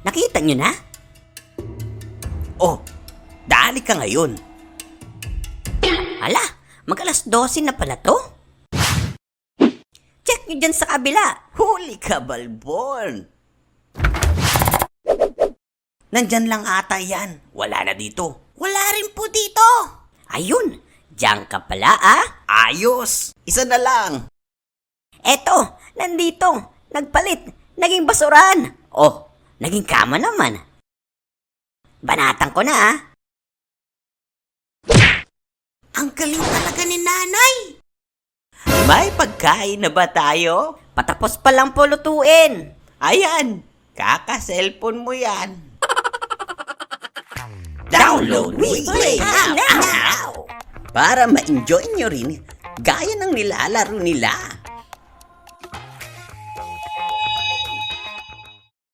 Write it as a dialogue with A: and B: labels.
A: Nakita nyo na?
B: Oh, dali ka ngayon.
A: Hala, mag-alas 12 na pala to. Check nyo dyan sa kabila.
B: Huli ka, Balbon. Nandyan lang ata yan. Wala na dito.
A: Wala rin po dito. Ayun, diyan ka pala
B: Ayos! Isa na lang.
A: Eto, nandito. Nagpalit. Naging basurahan. Oh, naging kama naman. Banatan ko na
B: Ang galing talaga ni nanay. May pagkain na ba tayo?
A: Patapos pa lang po lutuin.
B: Ayan, kaka-cellphone mo yan. Download WePlay
A: now!
B: para ma-enjoy nyo rin gaya ng nilalaro nila.